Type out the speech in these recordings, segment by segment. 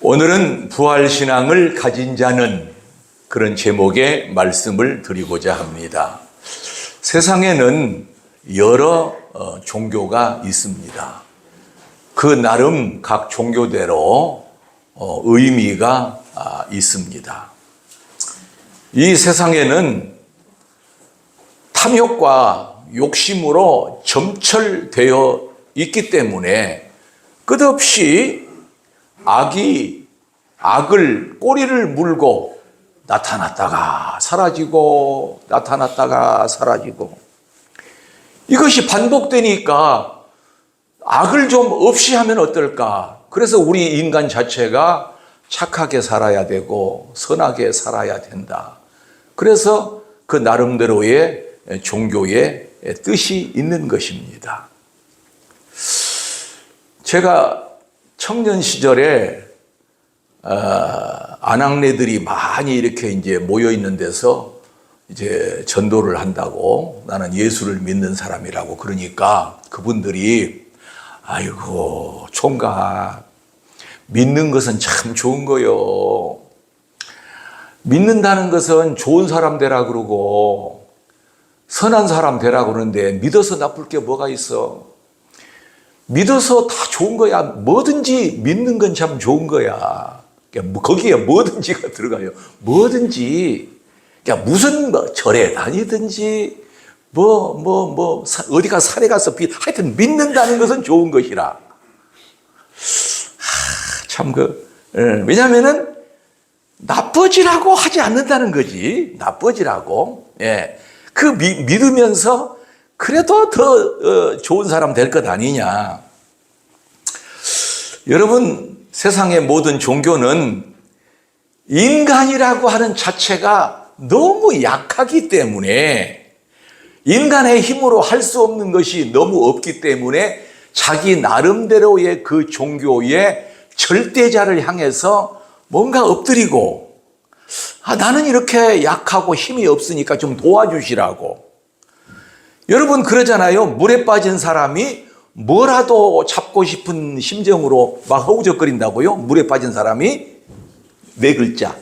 오늘은 부활신앙을 가진 자는 그런 제목의 말씀을 드리고자 합니다. 세상에는 여러 종교가 있습니다. 그 나름 각 종교대로 의미가 있습니다. 이 세상에는 탐욕과 욕심으로 점철되어 있기 때문에 끝없이 악이 악을 꼬리를 물고 나타났다가 사라지고 나타났다가 사라지고 이것이 반복되니까 악을 좀 없이 하면 어떨까? 그래서 우리 인간 자체가 착하게 살아야 되고 선하게 살아야 된다. 그래서 그 나름대로의 종교의 뜻이 있는 것입니다. 제가 청년 시절에 아낙네들이 많이 이렇게 이제 모여 있는 데서 이제 전도를 한다고 나는 예수를 믿는 사람이라고 그러니까 그분들이 아이고 총각 믿는 것은 참 좋은 거요. 믿는다는 것은 좋은 사람 되라 그러고 선한 사람 되라 그러는데 믿어서 나쁠 게 뭐가 있어? 믿어서 다 좋은 거야. 뭐든지 믿는 건 참 좋은 거야. 거기에 뭐든지가 들어가요. 뭐든지. 무슨 절에 다니든지 어디가 산에 가서 하여튼 믿는다는 것은 좋은 것이라. 왜냐면은 나쁘지라고 하지 않는다는 거지. 나쁘지라고. 예. 믿으면서 그래도 더 좋은 사람 될 것 아니냐. 여러분, 세상의 모든 종교는 인간이라고 하는 자체가 너무 약하기 때문에 인간의 힘으로 할 수 없는 것이 너무 없기 때문에 자기 나름대로의 그 종교의 절대자를 향해서 뭔가 엎드리고 나는 이렇게 약하고 힘이 없으니까 좀 도와주시라고. 여러분 그러잖아요. 물에 빠진 사람이 뭐라도 잡고 싶은 심정으로 막 허우적거린다고요. 물에 빠진 사람이 4글자.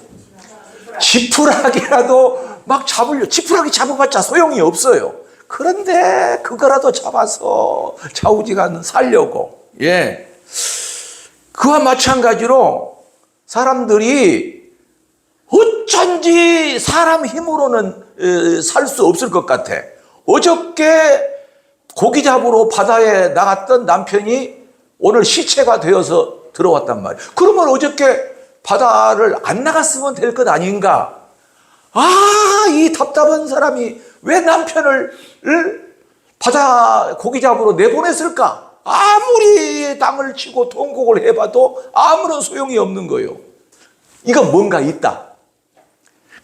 지푸라기라도 막 지푸라기 잡아봤자 소용이 없어요. 그런데 그거라도 잡아서 좌우지간 살려고. 예. 그와 마찬가지로 사람들이 어쩐지 사람 힘으로는 살 수 없을 것 같아. 어저께 고기 잡으러 바다에 나갔던 남편이 오늘 시체가 되어서 들어왔단 말이에요. 그러면 어저께 바다를 안 나갔으면 될 것 아닌가? 이 답답한 사람이 왜 남편을 바다 고기 잡으러 내보냈을까? 아무리 땅을 치고 통곡을 해봐도 아무런 소용이 없는 거예요. 이거 뭔가 있다.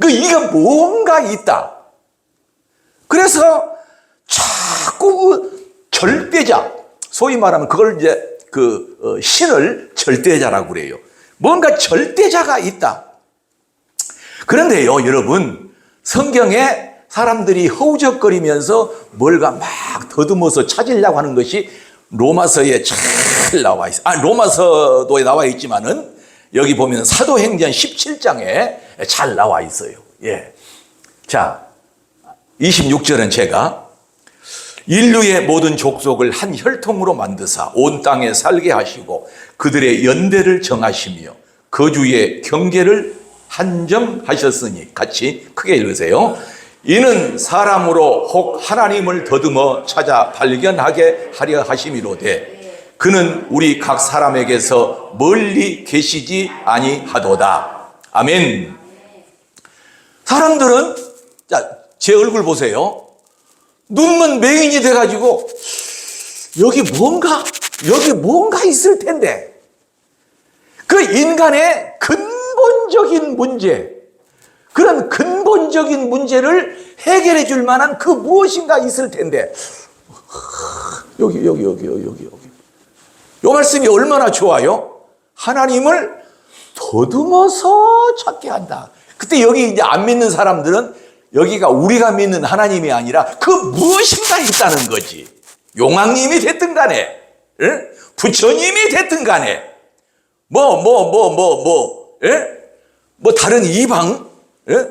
이거 뭔가 있다. 그래서 자꾸 절대자, 소위 말하면 그걸 이제 신을 절대자라고 그래요. 뭔가 절대자가 있다. 그런데요, 여러분, 성경에 사람들이 허우적거리면서 뭘가 막 더듬어서 찾으려고 하는 것이 로마서에 잘 나와 있어요. 로마서도 나와 있지만은 여기 보면 사도행전 17장에 잘 나와 있어요. 예. 자, 26절은 제가 인류의 모든 족속을 한 혈통으로 만드사 온 땅에 살게 하시고 그들의 연대를 정하시며 거주의 경계를 한정하셨으니 같이 크게 읽으세요. 이는 사람으로 혹 하나님을 더듬어 찾아 발견하게 하려 하심이로되 그는 우리 각 사람에게서 멀리 계시지 아니하도다. 아멘. 사람들은 제 얼굴 보세요. 눈먼 맹인이 돼가지고 여기 뭔가 있을 텐데 그 인간의 근본적인 문제, 그런 근본적인 문제를 해결해 줄 만한 그 무엇인가 있을 텐데 여기 요 말씀이 얼마나 좋아요? 하나님을 더듬어서 찾게 한다. 그때 여기 이제 안 믿는 사람들은 여기가 우리가 믿는 하나님이 아니라 그 무엇인가 있다는 거지. 용왕님이 됐든 간에 부처님이 됐든 간에 예? 뭐 다른 이방, 예?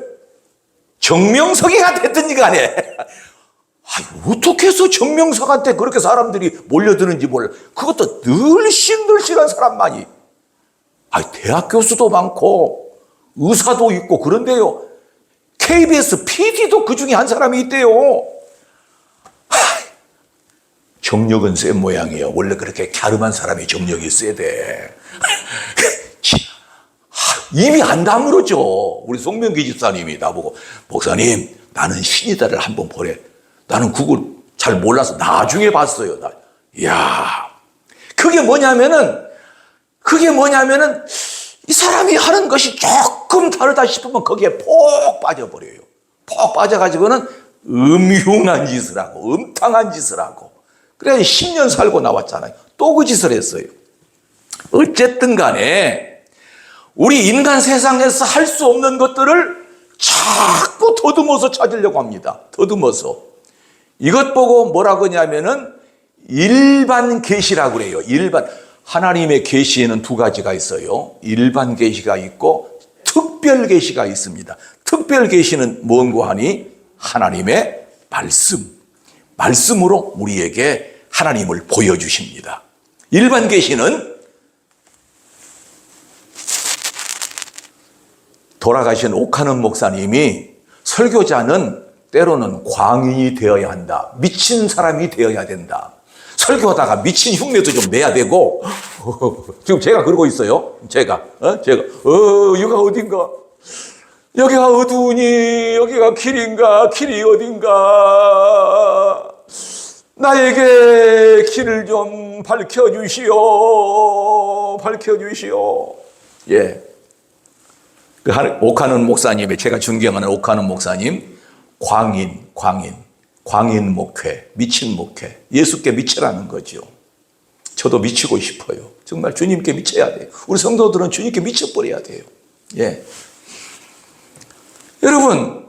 정명석이가 됐든지 간에 어떻게 해서 정명석한테 그렇게 사람들이 몰려드는지 몰라. 그것도 늘씬늘씬한 사람만이. 대학 교수도 많고 의사도 있고 그런데요, KBS PD도 그 중에 한 사람이 있대요. 정력은 센 모양이에요. 원래 그렇게 갸름한 사람이 정력이 세대. 입이 안 다물어져. 우리 송명기 집사님이 나보고, 목사님, 나는 신이다를 한번 보래. 나는 그걸 잘 몰라서 나중에 봤어요. 이야, 그게 뭐냐면은 이 사람이 하는 것이 조금 다르다 싶으면 거기에 폭 빠져버려요. 폭 빠져가지고는 음흉한 짓을 하고 음탕한 짓을 하고. 그래서 10년 살고 나왔잖아요. 또 그 짓을 했어요. 어쨌든 간에 우리 인간 세상에서 할 수 없는 것들을 자꾸 더듬어서 찾으려고 합니다. 더듬어서. 이것 보고 뭐라고 하냐면은 일반 계시라고 그래요. 하나님의 계시에는 두 가지가 있어요. 일반 계시가 있고 특별 계시가 있습니다. 특별 계시는 뭔고 하니 하나님의 말씀으로 우리에게 하나님을 보여주십니다. 일반 계시는 돌아가신 옥하는 목사님이, 설교자는 때로는 광인이 되어야 한다. 미친 사람이 되어야 된다. 설교하다가 미친 흉내도 좀 내야 되고, 지금 제가 그러고 있어요. 제가 여기가 어딘가? 여기가 어두우니 여기가 길인가? 길이 어딘가? 나에게 길을 좀 밝혀주시오. 예. 옥하는 목사님의, 제가 존경하는 옥하는 목사님, 광인 목회, 미친 목회, 예수께 미치라는 거죠. 저도 미치고 싶어요. 정말 주님께 미쳐야 돼요. 우리 성도들은 주님께 미쳐버려야 돼요. 예. 여러분,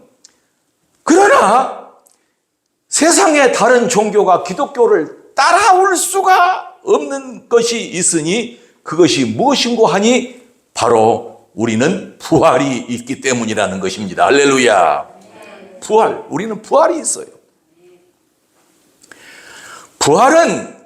그러나 세상의 다른 종교가 기독교를 따라올 수가 없는 것이 있으니 그것이 무엇인고 하니 바로 우리는 부활이 있기 때문이라는 것입니다. 할렐루야. 우리는 부활이 있어요. 부활은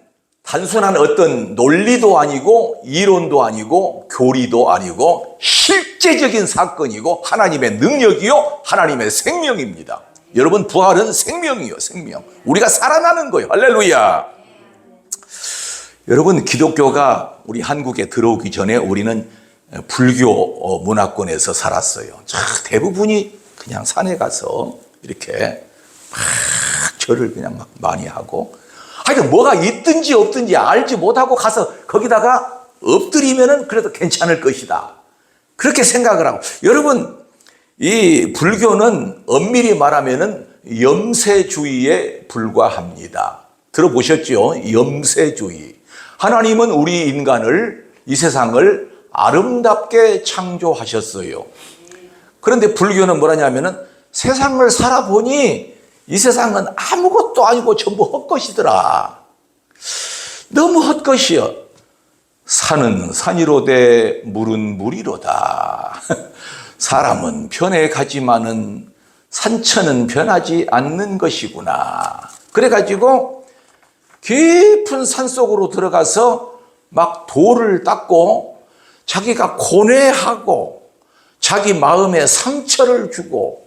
단순한 어떤 논리도 아니고 이론도 아니고 교리도 아니고 실제적인 사건이고 하나님의 능력이요, 하나님의 생명입니다. 여러분, 부활은 생명이요, 생명. 우리가 살아나는 거예요. 할렐루야. 여러분, 기독교가 우리 한국에 들어오기 전에 우리는 불교 문화권에서 살았어요. 대부분이 그냥 산에 가서 이렇게 막 절을 그냥 막 많이 하고, 하여튼 뭐가 있든지 없든지 알지 못하고 가서 거기다가 엎드리면은 그래도 괜찮을 것이다, 그렇게 생각을 하고. 여러분, 이 불교는 엄밀히 말하면은 염세주의에 불과합니다. 들어보셨죠? 염세주의. 하나님은 우리 인간을, 이 세상을 아름답게 창조하셨어요. 그런데 불교는 뭐라냐면은 세상을 살아보니 이 세상은 아무것도 아니고 전부 헛것이더라. 너무 헛것이여. 산은 산이로되 물은 물이로다. 사람은 변해가지만은 산천은 변하지 않는 것이구나. 그래가지고 깊은 산속으로 들어가서 막 돌을 닦고 자기가 고뇌하고 자기 마음에 상처를 주고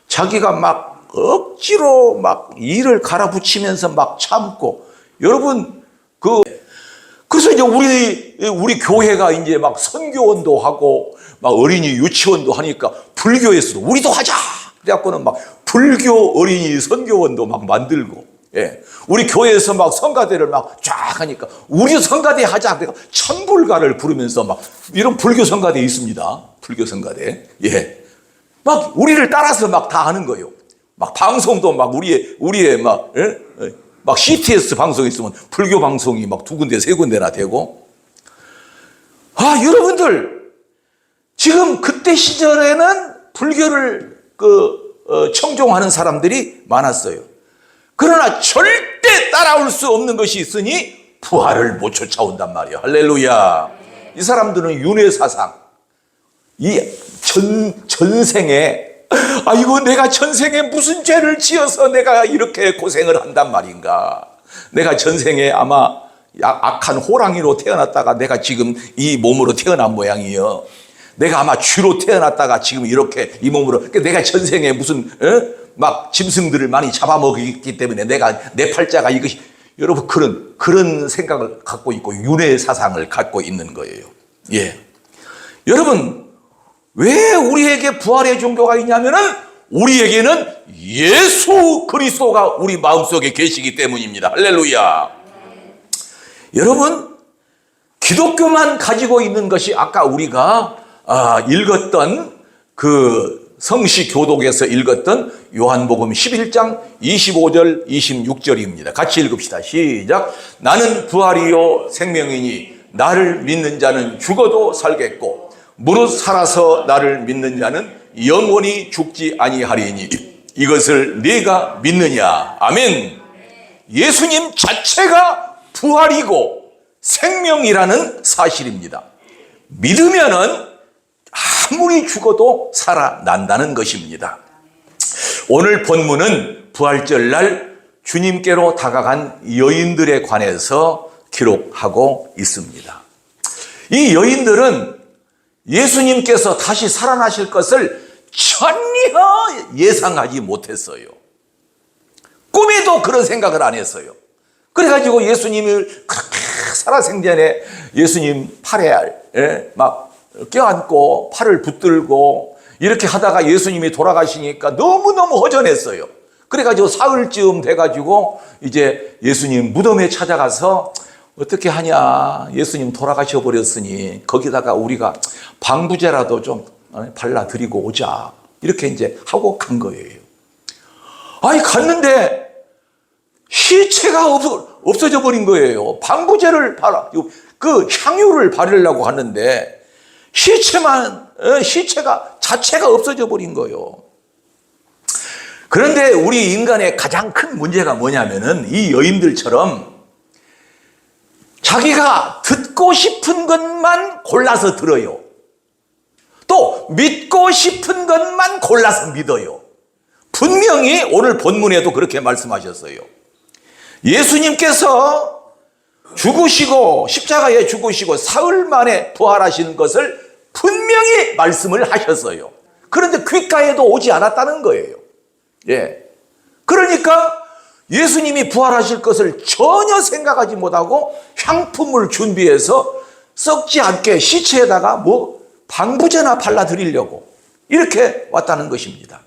자기가 막 억지로 막 이를 갈아붙이면서 막 참고. 여러분, 그래서 이제 우리 교회가 이제 막 선교원도 하고 막 어린이 유치원도 하니까 불교에서도 우리도 하자. 그래갖고는 막 불교 어린이 선교원도 막 만들고, 예. 우리 교회에서 막 성가대를 막 쫙 하니까 우리 성가대 하자. 그러니까 천불가를 부르면서 막 이런 불교 성가대 있습니다. 불교 성가대. 예. 막 우리를 따라서 막 다 하는 거예요. 막 방송도 막 우리의 막, 예? 막 CTS 방송 있으면 불교 방송이 막 2군데 3군데나 되고. 여러분들, 지금 그때 시절에는 불교를 청종하는 사람들이 많았어요. 그러나 절대 따라올 수 없는 것이 있으니 부활을 못 쫓아온단 말이에요. 할렐루야. 이 사람들은 윤회사상, 이 전생에, 아이고 내가 전생에 무슨 죄를 지어서 내가 이렇게 고생을 한단 말인가. 내가 전생에 아마 악한 호랑이로 태어났다가 내가 지금 이 몸으로 태어난 모양이요. 내가 아마 쥐로 태어났다가 지금 이렇게 이 몸으로, 그러니까 내가 전생에 무슨 막 짐승들을 많이 잡아먹었기 때문에 내가 내 팔자가 이것이, 여러분 그런 생각을 갖고 있고 윤회 사상을 갖고 있는 거예요. 예, 여러분 왜 우리에게 부활의 종교가 있냐면은 우리에게는 예수 그리스도가 우리 마음속에 계시기 때문입니다. 할렐루야. 여러분 기독교만 가지고 있는 것이 아까 우리가 읽었던 그 성시교독에서 읽었던 요한복음 11장 25절 26절입니다. 같이 읽읍시다. 시작. 나는 부활이요 생명이니 나를 믿는 자는 죽어도 살겠고 무릇 살아서 나를 믿는 자는 영원히 죽지 아니하리니 이것을 네가 믿느냐. 아멘. 예수님 자체가 부활이고 생명이라는 사실입니다. 믿으면은 아무리 죽어도 살아난다는 것입니다. 오늘 본문은 부활절날 주님께로 다가간 여인들에 관해서 기록하고 있습니다. 이 여인들은 예수님께서 다시 살아나실 것을 전혀 예상하지 못했어요. 꿈에도 그런 생각을 안 했어요. 그래가지고 예수님을 그렇게 살아생전에 예수님 팔에 막 껴안고 팔을 붙들고 이렇게 하다가 예수님이 돌아가시니까 너무너무 허전했어요. 그래가지고 사흘쯤 돼가지고 이제 예수님 무덤에 찾아가서 어떻게 하냐, 예수님 돌아가셔 버렸으니 거기다가 우리가 방부제라도 좀 발라드리고 오자, 이렇게 이제 하고 간 거예요. 아니 갔는데 시체가 없어져 버린 거예요. 방부제를 그 향유를 바르려고 하는데 시체가 자체가 없어져 버린 거예요. 그런데 우리 인간의 가장 큰 문제가 뭐냐면은 이 여인들처럼 자기가 듣고 싶은 것만 골라서 들어요. 또 믿고 싶은 것만 골라서 믿어요. 분명히 오늘 본문에도 그렇게 말씀하셨어요. 예수님께서 죽으시고 십자가에 죽으시고 사흘 만에 부활하시는 것을 분명히 말씀을 하셨어요. 그런데 귓가에도 오지 않았다는 거예요. 예. 그러니까 예수님이 부활하실 것을 전혀 생각하지 못하고 향품을 준비해서 썩지 않게 시체에다가 방부제나 발라드리려고 이렇게 왔다는 것입니다.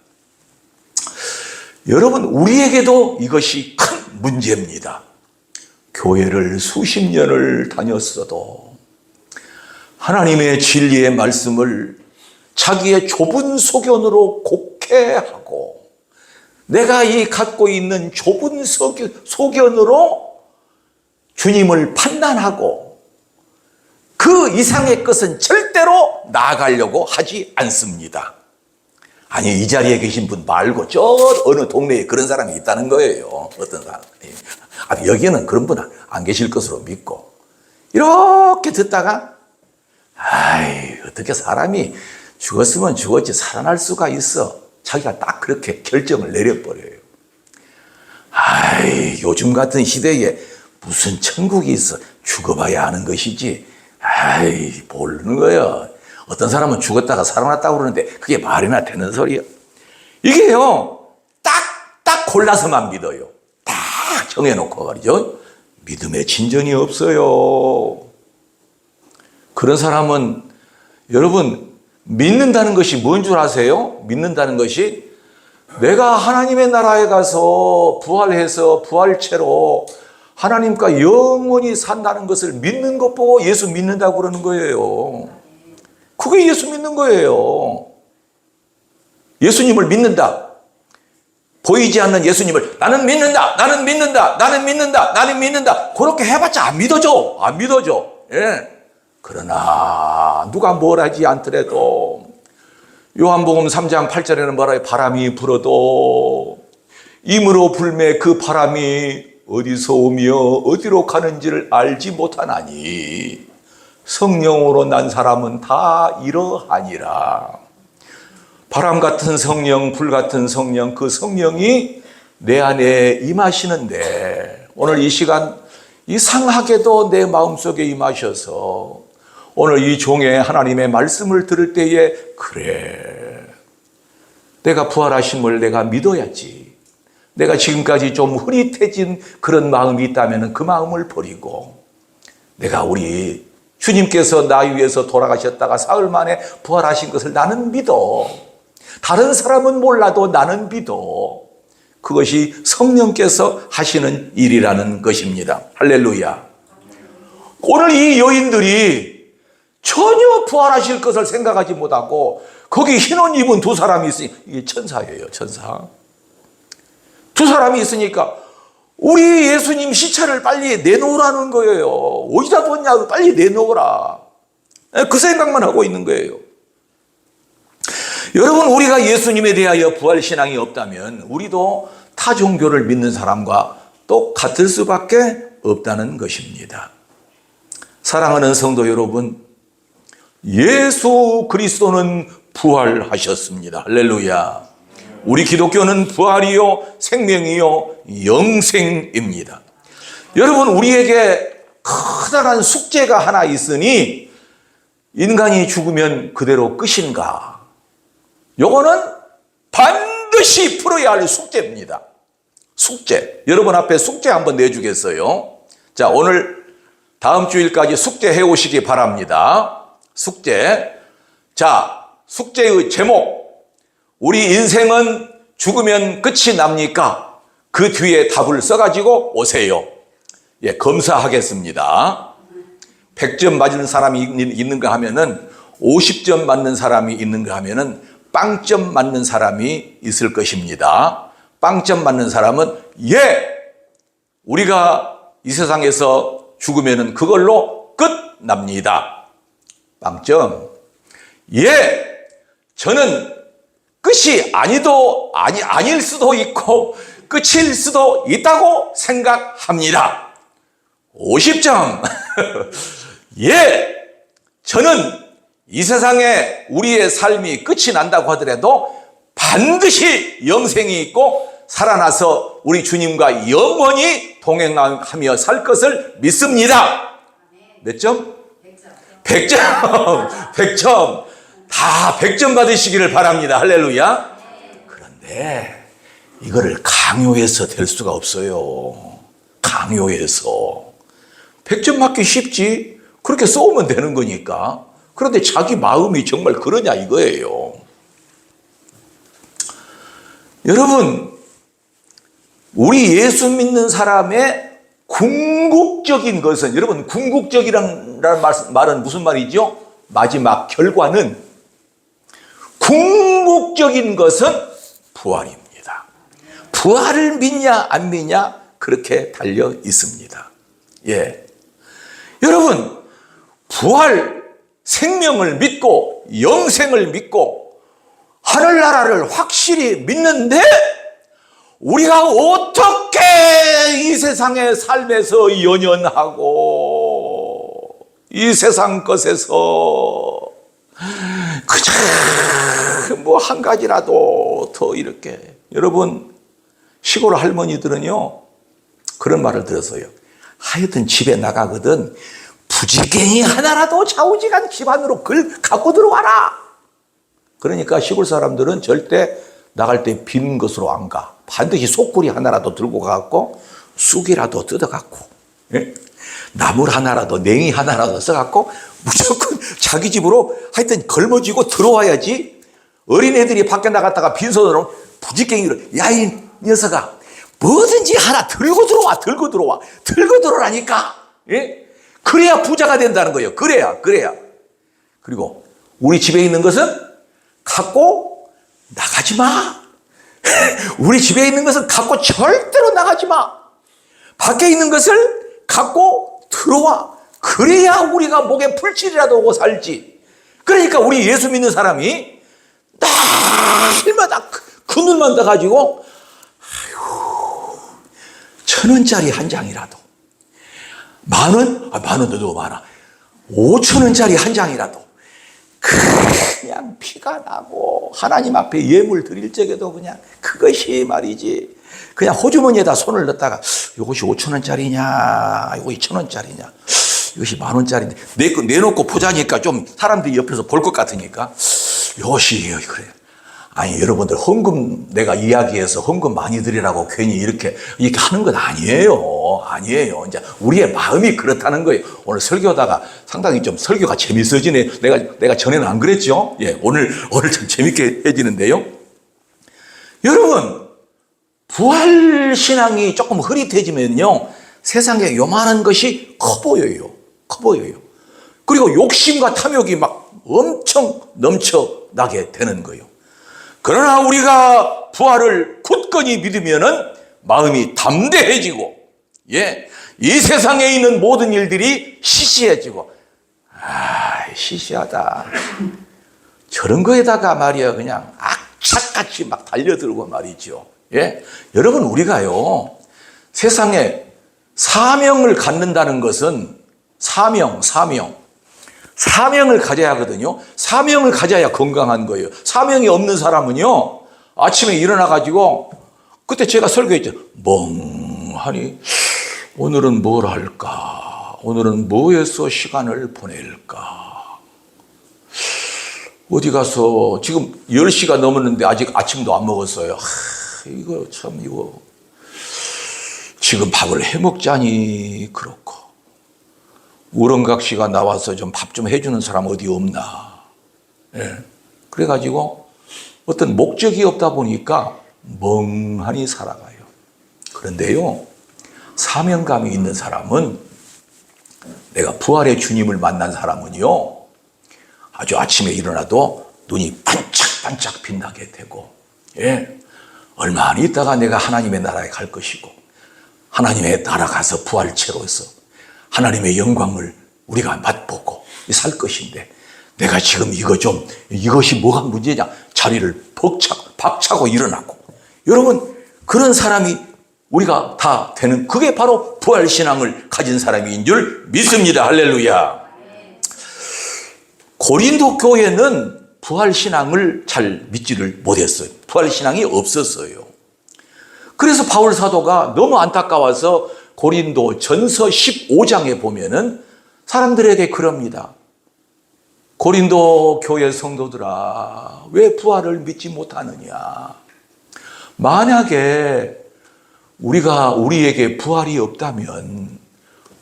여러분, 우리에게도 이것이 큰 문제입니다. 교회를 수십 년을 다녔어도 하나님의 진리의 말씀을 자기의 좁은 소견으로 곡해하고 내가 이 갖고 있는 좁은 소견으로 주님을 판단하고 그 이상의 것은 절대로 나아가려고 하지 않습니다. 아니, 이 자리에 계신 분 말고 저 어느 동네에 그런 사람이 있다는 거예요. 어떤 사람. 여기에는 그런 분 안 계실 것으로 믿고 이렇게 듣다가 어떻게 사람이 죽었으면 죽었지 살아날 수가 있어. 자기가 딱 그렇게 결정을 내려버려요. 요즘 같은 시대에 무슨 천국이 있어. 죽어봐야 하는 것이지. 모르는 거예요. 어떤 사람은 죽었다가 살아났다고 그러는데 그게 말이나 되는 소리야. 이게요, 딱 골라서만 믿어요. 딱 정해놓고 말이죠. 믿음에 진전이 없어요. 그런 사람은 여러분, 믿는다는 것이 뭔 줄 아세요? 믿는다는 것이 내가 하나님의 나라에 가서 부활해서 부활체로 하나님과 영원히 산다는 것을 믿는 것 보고 예수 믿는다고 그러는 거예요. 그게 예수 믿는 거예요. 예수님을 믿는다. 보이지 않는 예수님을 나는 믿는다, 나는 믿는다, 나는 믿는다, 나는 믿는다. 그렇게 해봤자 안 믿어져. 안 믿어져. 예. 그러나 누가 뭘 하지 않더라도 요한복음 3장 8절에는 뭐라요? 바람이 불어도 임으로 불매 그 바람이 어디서 오며 어디로 가는지를 알지 못하나니 성령으로 난 사람은 다 이러하니라. 바람 같은 성령, 불 같은 성령, 그 성령이 내 안에 임하시는데 오늘 이 시간 이상하게도 내 마음속에 임하셔서 오늘 이 종의 하나님의 말씀을 들을 때에 그래, 내가 부활하심을 내가 믿어야지. 내가 지금까지 좀 흐릿해진 그런 마음이 있다면 그 마음을 버리고 내가 우리 주님께서 나 위해서 돌아가셨다가 사흘 만에 부활하신 것을 나는 믿어. 다른 사람은 몰라도 나는 믿어. 그것이 성령께서 하시는 일이라는 것입니다. 할렐루야. 오늘 이 여인들이 전혀 부활하실 것을 생각하지 못하고 거기 흰옷 입은 두 사람이 있으니 이게 천사예요. 천사. 두 사람이 있으니까 우리 예수님 시체를 빨리 내놓으라는 거예요. 어디다 뒀냐고 빨리 내놓으라. 그 생각만 하고 있는 거예요. 여러분, 우리가 예수님에 대하여 부활신앙이 없다면 우리도 타 종교를 믿는 사람과 똑같을 수밖에 없다는 것입니다. 사랑하는 성도 여러분, 예수 그리스도는 부활하셨습니다. 할렐루야. 우리 기독교는 부활이요 생명이요 영생입니다. 여러분, 우리에게 커다란 숙제가 하나 있으니 인간이 죽으면 그대로 끝인가? 요거는 반드시 풀어야 할 숙제입니다. 숙제. 여러분 앞에 숙제 한번 내주겠어요? 자, 오늘 다음 주일까지 숙제 해오시기 바랍니다. 숙제. 자, 숙제의 제목. 우리 인생은 죽으면 끝이 납니까? 그 뒤에 답을 써가지고 오세요. 예, 검사하겠습니다. 100점 맞은 사람이 있는가 하면은 50점 맞는 사람이 있는가 하면은 빵점 맞는 사람이 있을 것입니다. 빵점 맞는 사람은 예! 우리가 이 세상에서 죽으면은 그걸로 끝납니다. 빵점. 예! 저는 끝이 아닐 수도 있고 끝일 수도 있다고 생각합니다. 50점. 예, 저는 이 세상에 우리의 삶이 끝이 난다고 하더라도 반드시 영생이 있고 살아나서 우리 주님과 영원히 동행하며 살 것을 믿습니다. 몇 점? 100점. 100점. 다 100점 받으시기를 바랍니다. 할렐루야. 그런데 이거를 강요해서 될 수가 없어요. 강요해서. 100점 받기 쉽지. 그렇게 쏘면 되는 거니까. 그런데 자기 마음이 정말 그러냐 이거예요. 여러분, 우리 예수 믿는 사람의 궁극적인 것은, 여러분, 궁극적이라는 말은 무슨 말이죠? 마지막 결과는, 궁극적인 것은 부활입니다. 부활을 믿냐 안 믿냐 그렇게 달려 있습니다. 예, 여러분, 부활, 생명을 믿고 영생을 믿고 하늘나라를 확실히 믿는데 우리가 어떻게 이 세상의 삶에서 연연하고 이 세상 것에서 그저 뭐 한 가지라도 더 이렇게. 여러분, 시골 할머니들은요 그런 말을 들었어요. 하여튼 집에 나가거든 부지깽이 하나라도 좌우지간 집안으로 갖고 들어와라. 그러니까 시골 사람들은 절대 나갈 때 빈 것으로 안 가. 반드시 속구리 하나라도 들고 가갖고 쑥이라도 뜯어갖고, 예? 나물 하나라도 냉이 하나라도 써갖고 무조건 자기 집으로 하여튼 걸머쥐고 들어와야지. 어린애들이 밖에 나갔다가 빈손으로 부지깽이로, 야, 이 녀석아, 뭐든지 하나 들고 들어라니까. 예? 그래야 부자가 된다는 거예요. 그래야. 그리고 우리 집에 있는 것은 갖고 나가지 마. 우리 집에 있는 것은 갖고 절대로 나가지 마. 밖에 있는 것을 갖고 들어와. 그래야 우리가 목에 풀칠이라도 오고 살지. 그러니까 우리 예수 믿는 사람이 날마다 그 눈만 떠가지고 1,000원짜리 한 장이라도, 10,000원? 10,000원도 너무 많아. 5,000원짜리 한 장이라도 그냥 피가 나고 하나님 앞에 예물 드릴 적에도 그냥 그것이 말이지, 그냥 호주머니에다 손을 넣다가 이것이 5,000원짜리냐 이거 2,000원짜리냐 이것이 10,000원짜리인데 내 거 내놓고 보자니까 좀 사람들이 옆에서 볼 것 같으니까 이것이 그래. 아니 여러분들, 헌금 내가 이야기해서 헌금 많이 드리라고 괜히 이렇게 하는 건 아니에요. 아니에요. 이제 우리의 마음이 그렇다는 거예요. 오늘 설교하다가 상당히 좀 설교가 재밌어지네. 내가 전에는 안 그랬죠? 예, 오늘 좀 재밌게 해지는데요. 여러분, 부활 신앙이 조금 흐릿해지면요, 세상에 요만한 것이 커 보여요. 커 보여요. 그리고 욕심과 탐욕이 막 엄청 넘쳐나게 되는 거예요. 그러나 우리가 부활을 굳건히 믿으면은 마음이 담대해지고, 예, 이 세상에 있는 모든 일들이 시시해지고, 시시하다. 저런 거에다가 말이야, 그냥 악착같이 막 달려들고 말이죠. 예, 여러분, 우리가요, 세상에 사명을 갖는다는 것은 사명을 가져야 하거든요. 사명을 가져야 건강한 거예요. 사명이 없는 사람은요, 아침에 일어나가지고, 그때 제가 설교했죠. 멍하니, 오늘은 뭘 할까? 오늘은 뭐해서 시간을 보낼까? 어디 가서, 지금 10시가 넘었는데 아직 아침도 안 먹었어요. 이거 참, 지금 밥을 해 먹자니 그렇고. 우렁각 씨가 나와서 좀 밥 좀 해주는 사람 어디 없나. 예. 그래가지고 어떤 목적이 없다 보니까 멍하니 살아가요. 그런데요, 사명감이 있는 사람은, 내가 부활의 주님을 만난 사람은요, 아주 아침에 일어나도 눈이 반짝반짝 빛나게 되고, 예, 얼마 안 있다가 내가 하나님의 나라에 갈 것이고, 하나님의 나라 가서 부활체로서 하나님의 영광을 우리가 맛보고 살 것인데, 내가 지금 이것이 뭐가 문제냐? 자리를 박차고 일어나고. 여러분, 그런 사람이 우리가 다 되는, 그게 바로 부활신앙을 가진 사람인 줄 믿습니다. 할렐루야. 고린도 교회는 부활신앙을 잘 믿지를 못했어요. 부활신앙이 없었어요. 그래서 바울 사도가 너무 안타까워서 고린도 전서 15장에 보면은 사람들에게 그럽니다. 고린도 교회 성도들아, 왜 부활을 믿지 못하느냐? 만약에 우리에게 부활이 없다면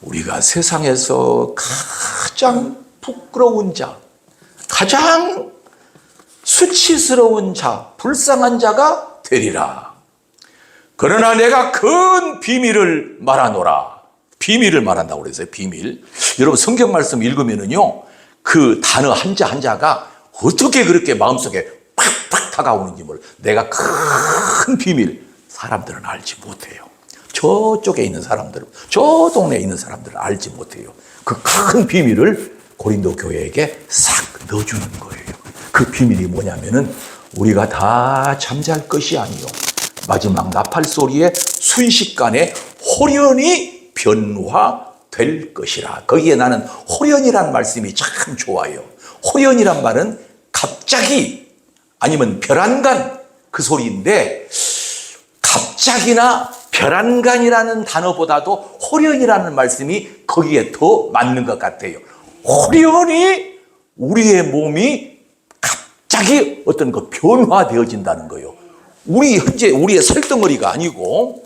우리가 세상에서 가장 부끄러운 자, 가장 수치스러운 자, 불쌍한 자가 되리라. 그러나 내가 큰 비밀을 말하노라. 비밀을 말한다고 그랬어요. 비밀. 여러분, 성경 말씀 읽으면은요, 그 단어 한자 한자가 어떻게 그렇게 마음속에 팍팍 다가오는지 몰라요. 내가 큰 비밀, 사람들은 알지 못해요. 저쪽에 있는 사람들은, 저 동네에 있는 사람들은 알지 못해요. 그 큰 비밀을 고린도 교회에게 싹 넣어주는 거예요. 그 비밀이 뭐냐면은, 우리가 다 잠잘 것이 아니요, 마지막 나팔 소리에 순식간에 호련히 변화될 것이라. 거기에 나는 호련이란 말씀이 참 좋아요. 호련이란 말은 갑자기, 아니면 별안간, 그 소리인데, 갑자기나 별안간이라는 단어보다도 호련이라는 말씀이 거기에 더 맞는 것 같아요. 호련히 우리의 몸이 갑자기 어떤 그 변화되어진다는 거예요. 현재 우리의 살덩어리가 아니고,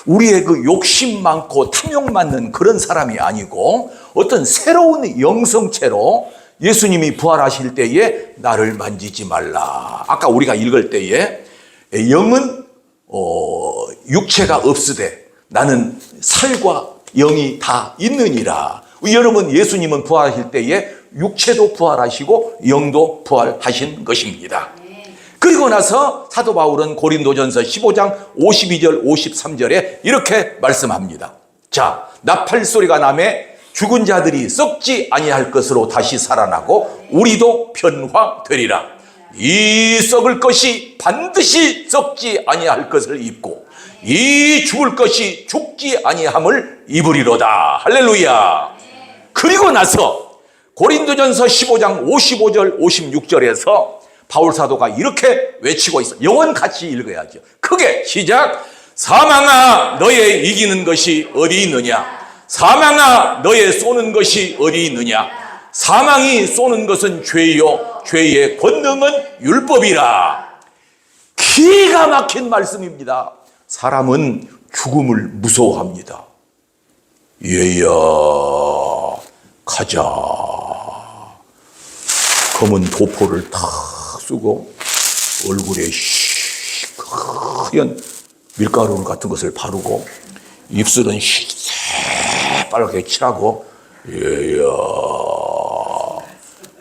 우리의 그 욕심 많고 탐욕 많는 그런 사람이 아니고, 어떤 새로운 영성체로 예수님이 부활하실 때에 나를 만지지 말라. 아까 우리가 읽을 때에 영은 육체가 없으되 나는 살과 영이 다 있느니라. 여러분, 예수님은 부활하실 때에 육체도 부활하시고 영도 부활하신 것입니다. 그리고 나서 사도 바울은 고린도전서 15장 52절 53절에 이렇게 말씀합니다. 자, 나팔 소리가 나매 죽은 자들이 썩지 아니할 것으로 다시 살아나고 우리도 변화되리라. 이 썩을 것이 반드시 썩지 아니할 것을 입고 이 죽을 것이 죽지 아니함을 입으리로다. 할렐루야. 그리고 나서 고린도전서 15장 55절 56절에서 바울 사도가 이렇게 외치고 있어. 영원 같이 읽어야죠. 크게 시작. 사망아 너의 이기는 것이 어디 있느냐? 사망아 너의 쏘는 것이 어디 있느냐? 사망이 쏘는 것은 죄요 죄의 권능은 율법이라. 기가 막힌 말씀입니다. 사람은 죽음을 무서워합니다. 얘야 가자. 검은 도포를 탁 쓰고 얼굴에 시커연 밀가루 같은 것을 바르고 입술은 새빨갛게 칠하고 얘야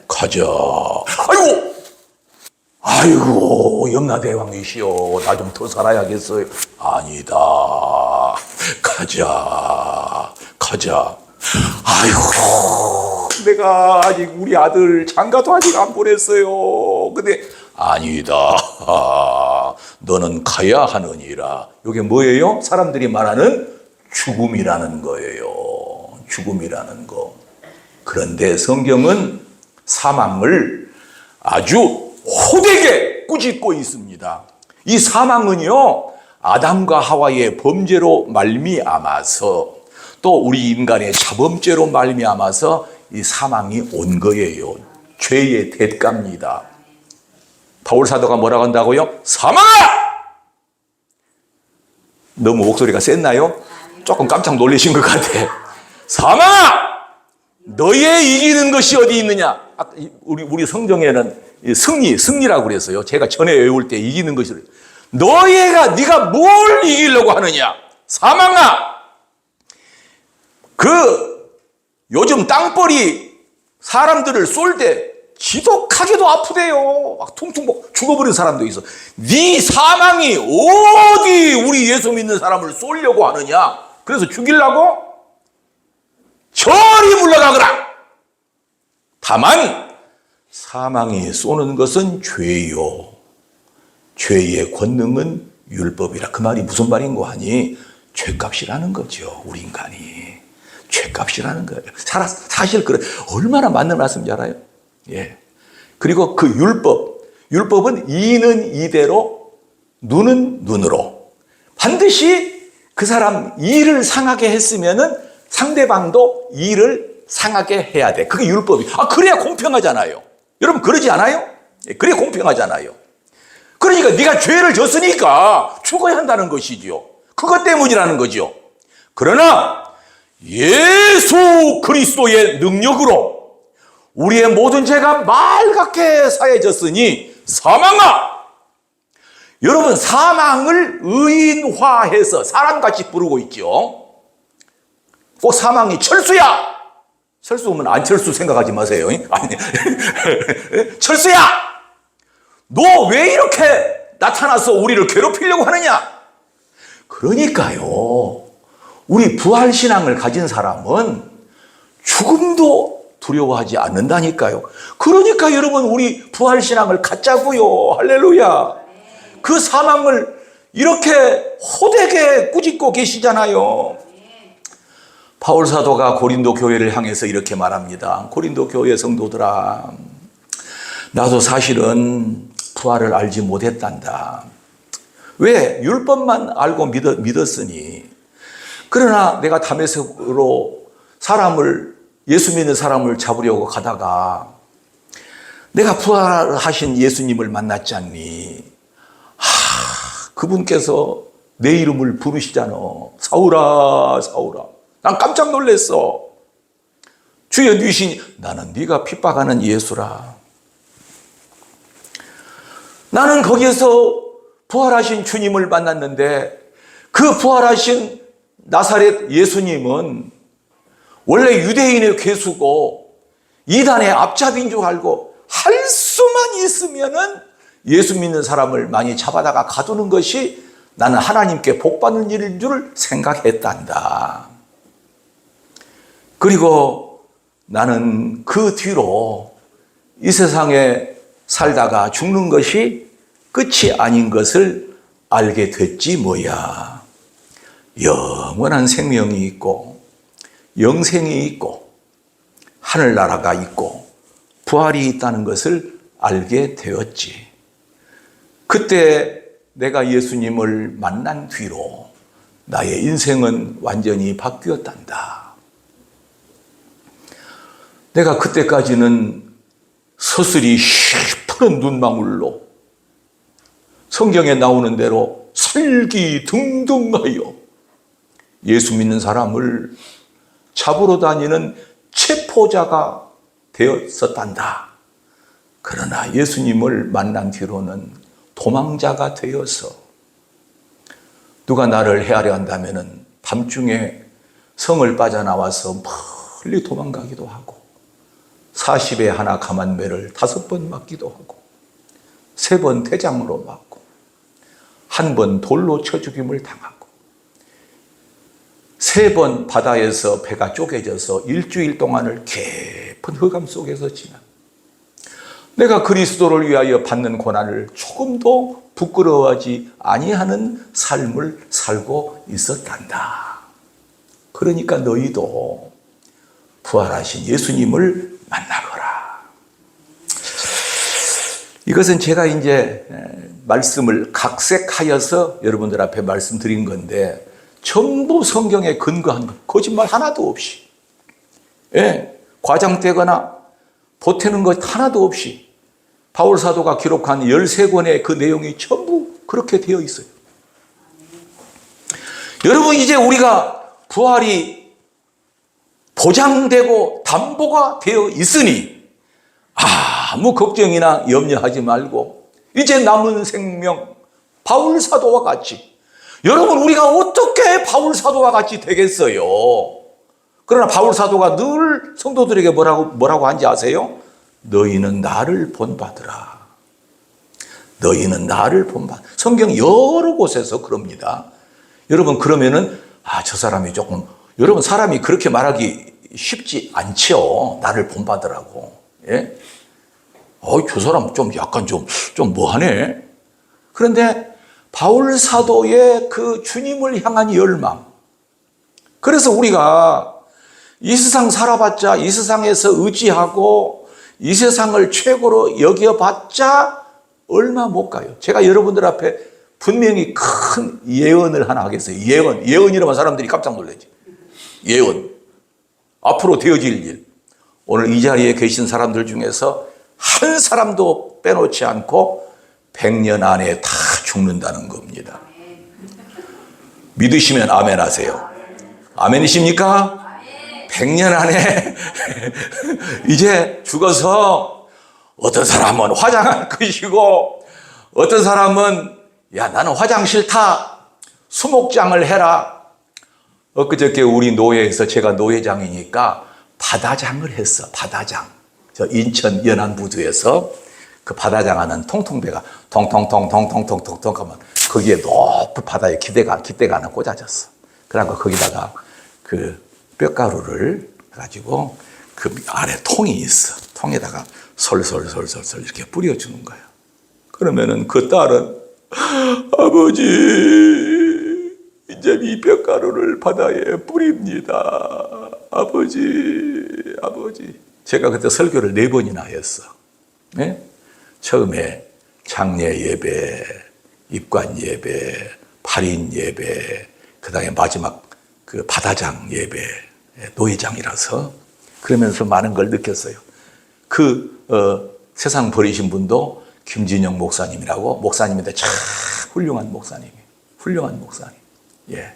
가자. 아이고 염라대왕이시여 나 좀 더 살아야겠어요. 아니다 가자. 아이고 내가 아직 우리 아들 장가도 아직 안 보냈어요. 근데 아니다 너는 가야 하느니라. 이게 뭐예요? 사람들이 말하는 죽음이라는 거예요. 죽음이라는 거. 그런데 성경은 사망을 아주 호되게 꾸짖고 있습니다. 이 사망은요 아담과 하와의 범죄로 말미암아서 또 우리 인간의 자범죄로 말미암아서 이 사망이 온 거예요. 죄의 대가입니다. 바울 사도가 뭐라고 한다고요? 사망아! 너무 목소리가 셌나요? 조금 깜짝 놀라신 것 같아. 사망아! 너의 이기는 것이 어디 있느냐? 우리 성경에는 승리라고 그랬어요. 제가 전에 외울 때 이기는 것이 네가 뭘 이기려고 하느냐? 사망아! 요즘 땅벌이 사람들을 쏠 때 지독하게도 아프대요. 막 퉁퉁 죽어버린 사람도 있어. 네 사망이 어디 우리 예수 믿는 사람을 쏠려고 하느냐? 그래서 죽이려고? 저리 물러가거라. 다만 사망이 쏘는 것은 죄요. 죄의 권능은 율법이라. 그 말이 무슨 말인 거 아니? 죄값이라는 거죠. 우리 인간이. 죄값이라는 거예요. 사실 그래. 얼마나 맞는 말씀인지 알아요? 예. 그리고 그 율법은 이는 이대로, 눈은 눈으로. 반드시 그 사람 일을 상하게 했으면은 상대방도 일을 상하게 해야 돼. 그게 율법이. 그래야 공평하잖아요. 여러분 그러지 않아요? 예, 그래야 공평하잖아요. 그러니까 네가 죄를 졌으니까 죽어야 한다는 것이죠. 그것 때문이라는 거죠. 그러나 예수 그리스도의 능력으로 우리의 모든 죄가 맑게 사해졌으니 사망아! 여러분 사망을 의인화해서 사람같이 부르고 있죠. 꼭 사망이 철수야! 철수 오면 안철수 생각하지 마세요. 아니, 철수야! 너 왜 이렇게 나타나서 우리를 괴롭히려고 하느냐? 그러니까요. 우리 부활신앙을 가진 사람은 죽음도 두려워하지 않는다니까요. 그러니까 여러분 우리 부활신앙을 갖자고요. 할렐루야. 그 사망을 이렇게 호되게 꾸짖고 계시잖아요. 바울 사도가 고린도 교회를 향해서 이렇게 말합니다. 고린도 교회 성도들아, 나도 사실은 부활을 알지 못했단다. 왜? 율법만 알고 믿었으니. 그러나 내가 다메섹으로 예수 믿는 사람을 잡으려고 가다가 내가 부활하신 예수님을 만났지 않니? 그분께서 내 이름을 부르시잖아. 사울아, 사울아. 난 깜짝 놀랐어. 주여 누이시니 나는 네가 핍박하는 예수라. 나는 거기에서 부활하신 주님을 만났는데 그 부활하신 나사렛 예수님은 원래 유대인의 괴수고 이단의 앞잡이인 줄 알고 할 수만 있으면은 예수 믿는 사람을 많이 잡아다가 가두는 것이 나는 하나님께 복받는 일인 줄 생각했단다. 그리고 나는 그 뒤로 이 세상에 살다가 죽는 것이 끝이 아닌 것을 알게 됐지 뭐야. 영원한 생명이 있고 영생이 있고 하늘나라가 있고 부활이 있다는 것을 알게 되었지. 그때 내가 예수님을 만난 뒤로 나의 인생은 완전히 바뀌었단다. 내가 그때까지는 서슬이 푸른 눈망울로 성경에 나오는 대로 설기등등하여 예수 믿는 사람을 잡으러 다니는 체포자가 되었었단다. 그러나 예수님을 만난 뒤로는 도망자가 되어서 누가 나를 헤아려 한다면 밤중에 성을 빠져나와서 멀리 도망가기도 하고 40에 하나 가만매를 5번 맞기도 하고 3번 대장으로 맞고 1번 돌로 쳐 죽임을 당하고 3번 바다에서 배가 쪼개져서 일주일 동안을 깊은 흑암 속에서 지나 내가 그리스도를 위하여 받는 고난을 조금도 부끄러워하지 아니하는 삶을 살고 있었단다. 그러니까 너희도 부활하신 예수님을 만나거라. 이것은 제가 이제 말씀을 각색하여서 여러분들 앞에 말씀드린 건데 전부 성경에 근거한 것, 거짓말 하나도 없이, 과장되거나 보태는 것 하나도 없이 바울 사도가 기록한 13권의 그 내용이 전부 그렇게 되어 있어요. 여러분, 이제 우리가 부활이 보장되고 담보가 되어 있으니 아무 걱정이나 염려하지 말고 이제 남은 생명 바울 사도와 같이, 여러분, 우리가 어떻게 바울 사도와 같이 되겠어요? 그러나 바울 사도가 늘 성도들에게 뭐라고 한지 아세요? 너희는 나를 본받으라. 너희는 나를 본받. 성경 여러 곳에서 그럽니다. 여러분, 그러면은 저 사람이 조금, 여러분, 사람이 그렇게 말하기 쉽지 않죠. 나를 본받으라고. 예? 저 사람 좀 약간 좀 뭐하네. 그런데 바울 사도의 그 주님을 향한 열망. 그래서 우리가 이 세상 살아봤자, 이 세상에서 의지하고 이 세상을 최고로 여겨봤자 얼마 못 가요. 제가 여러분들 앞에 분명히 큰 예언을 하나 하겠어요. 예언이라면 사람들이 깜짝 놀라지. 예언. 앞으로 되어질 일. 오늘 이 자리에 계신 사람들 중에서 한 사람도 빼놓지 않고 100년 안에 다 죽는다는 겁니다. 믿으시면 아멘 하세요. 아멘이십니까? 100년 안에 이제 죽어서 어떤 사람은 화장할 것이고 어떤 사람은 야, 나는 화장 싫다. 수목장을 해라. 엊그저께 우리 노예에서, 제가 노예장이니까 바다장을 했어. 바다장. 저 인천 연안부두에서 그 바다장하는 통통배가 통통통통통통통 하면 거기에 높은 바다에 기대가 하나 꽂아졌어. 그러니까 거기다가 그 뼈가루를 가지고 그 안에 통이 있어. 통에다가 솔솔솔솔솔 이렇게 뿌려주는 거야. 그러면은 그 딸은 아버지, 이제 이 뼈가루를 바다에 뿌립니다. 아버지. 제가 그때 설교를 4번이나 했어. 네? 처음에 장례 예배, 입관 예배, 발인 예배, 그 다음에 마지막 그 바다장 예배, 노예장이라서 그러면서 많은 걸 느꼈어요. 세상 버리신 분도 김진영 목사님이라고, 목사님인데 참 훌륭한 목사님. 예.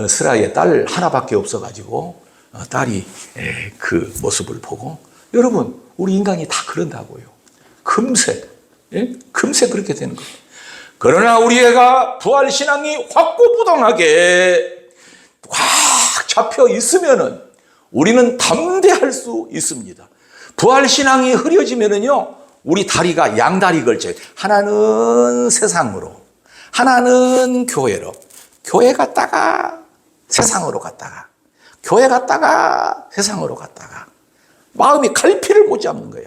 스라의 딸 하나밖에 없어가지고 딸이 그 모습을 보고, 여러분, 우리 인간이 다 그런다고요. 금세 그렇게 되는 거예요. 그러나 우리 애가 부활신앙이 확고부동하게 꽉 잡혀 있으면은 우리는 담대할 수 있습니다. 부활신앙이 흐려지면은요, 우리 다리가 양다리 걸쳐요. 하나는 세상으로, 하나는 교회로. 교회 갔다가 세상으로 갔다가, 교회 갔다가 세상으로 갔다가 마음이 갈피를 못 잡는 거야.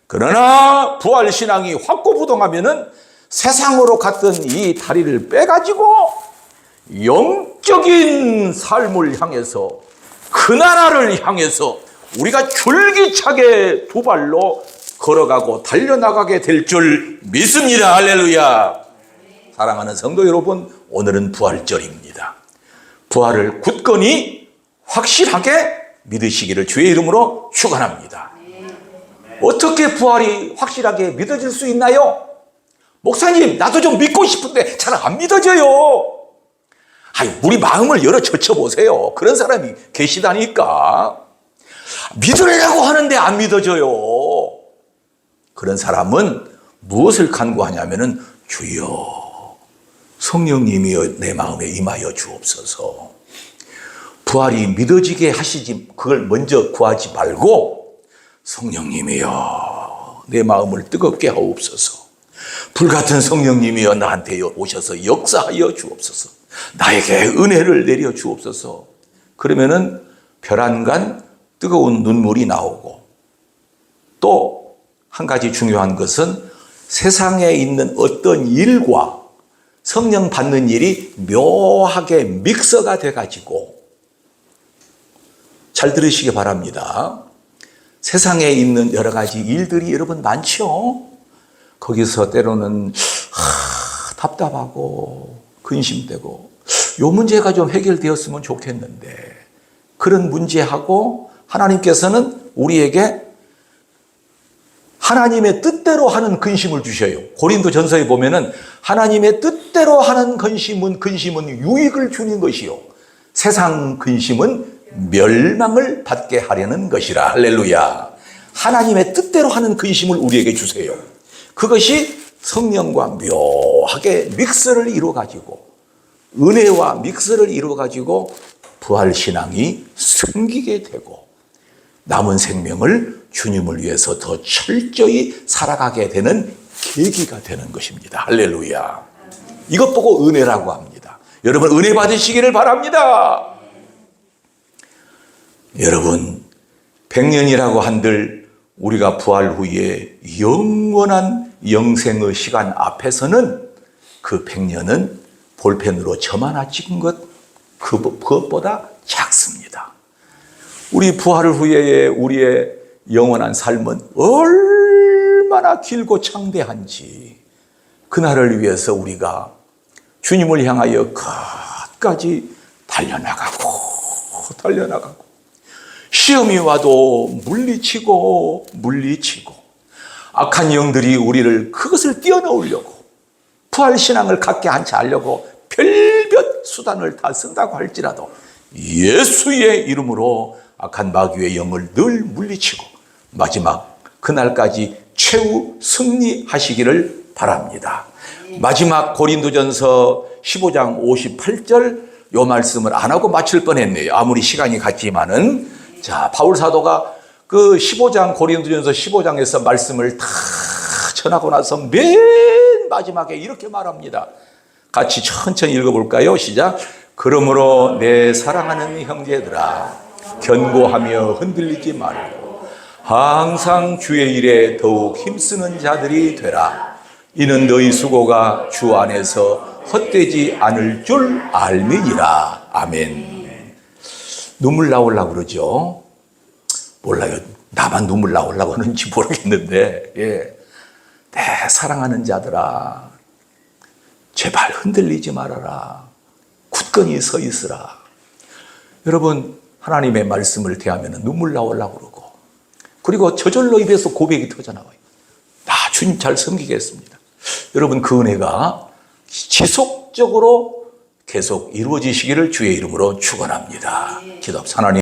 그러나 부활신앙이 확고부동하면은 세상으로 갔던 이 다리를 빼가지고 영적인 삶을 향해서, 그 나라를 향해서 우리가 줄기차게 두 발로 걸어가고 달려나가게 될 줄 믿습니다. 할렐루야. 사랑하는 성도 여러분, 오늘은 부활절입니다. 부활을 굳건히 확실하게 믿으시기를 주의 이름으로 축원합니다. 어떻게 부활이 확실하게 믿어질 수 있나요? 목사님, 나도 좀 믿고 싶은데 잘 안 믿어져요. 우리 마음을 열어 젖혀보세요. 그런 사람이 계시다니까. 믿으려고 하는데 안 믿어져요. 그런 사람은 무엇을 간구하냐면은, 주여 성령님이여 내 마음에 임하여 주옵소서. 부활이 믿어지게 하시지, 그걸 먼저 구하지 말고, 성령님이여 내 마음을 뜨겁게 하옵소서. 불같은 성령님이여 나한테 오셔서 역사하여 주옵소서. 나에게 은혜를 내려 주옵소서. 그러면은 별안간 뜨거운 눈물이 나오고, 또 한 가지 중요한 것은 세상에 있는 어떤 일과 성령 받는 일이 묘하게 믹서가 돼가지고, 잘 들으시기 바랍니다. 세상에 있는 여러 가지 일들이 여러분 많죠? 거기서 때로는 답답하고 근심되고, 요 문제가 좀 해결되었으면 좋겠는데, 그런 문제하고 하나님께서는 우리에게 하나님의 뜻대로 하는 근심을 주셔요. 고린도전서에 보면은 하나님의 뜻대로 하는 근심은 유익을 주는 것이요, 세상 근심은 멸망을 받게 하려는 것이라. 할렐루야. 하나님의 뜻대로 하는 근심을 우리에게 주세요. 그것이 성령과 묘하게 믹스를 이루어가지고, 은혜와 믹스를 이루어가지고 부활신앙이 생기게 되고, 남은 생명을 주님을 위해서 더 철저히 살아가게 되는 계기가 되는 것입니다. 할렐루야. 이것 보고 은혜라고 합니다. 여러분, 은혜 받으시기를 바랍니다. 여러분, 100년이라고 한들 우리가 부활 후에 영원한 영생의 시간 앞에서는 그 100년은 볼펜으로 점 하나 찍은 그것보다 작습니다. 우리 부활 후에 우리의 영원한 삶은 얼마나 길고 창대한지, 그날을 위해서 우리가 주님을 향하여 끝까지 달려나가고 시험이 와도 물리치고 악한 영들이 우리를 그것을 뛰어넘으려고, 부활신앙을 갖게 하지 않으려고 별별 수단을 다 쓴다고 할지라도 예수의 이름으로 악한 마귀의 영을 늘 물리치고 마지막 그날까지 최후 승리하시기를 바랍니다. 마지막 고린도전서 15장 58절 요 말씀을 안 하고 마칠 뻔했네요. 아무리 시간이 갔지만은. 자, 바울 사도가 그 15장, 고린도전서 15장에서 말씀을 다 전하고 나서 맨 마지막에 이렇게 말합니다. 같이 천천히 읽어볼까요? 시작. 그러므로 내 사랑하는 형제들아, 견고하며 흔들리지 말고 항상 주의 일에 더욱 힘쓰는 자들이 되라. 이는 너희 수고가 주 안에서 헛되지 않을 줄 알미니라. 아멘. 눈물 나오려고 그러죠? 몰라요. 나만 눈물 나오려고 하는지 모르겠는데, 내 사랑하는 자들아, 제발 흔들리지 말아라. 굳건히 서 있으라. 여러분, 하나님의 말씀을 대하면 눈물 나오려고 그러고, 그리고 저절로 입에서 고백이 터져나와요. 나 주님 잘 섬기겠습니다. 여러분, 그 은혜가 지속적으로 계속 이루어지시기를 주의 이름으로 축원합니다. 기도합시다. 하나님.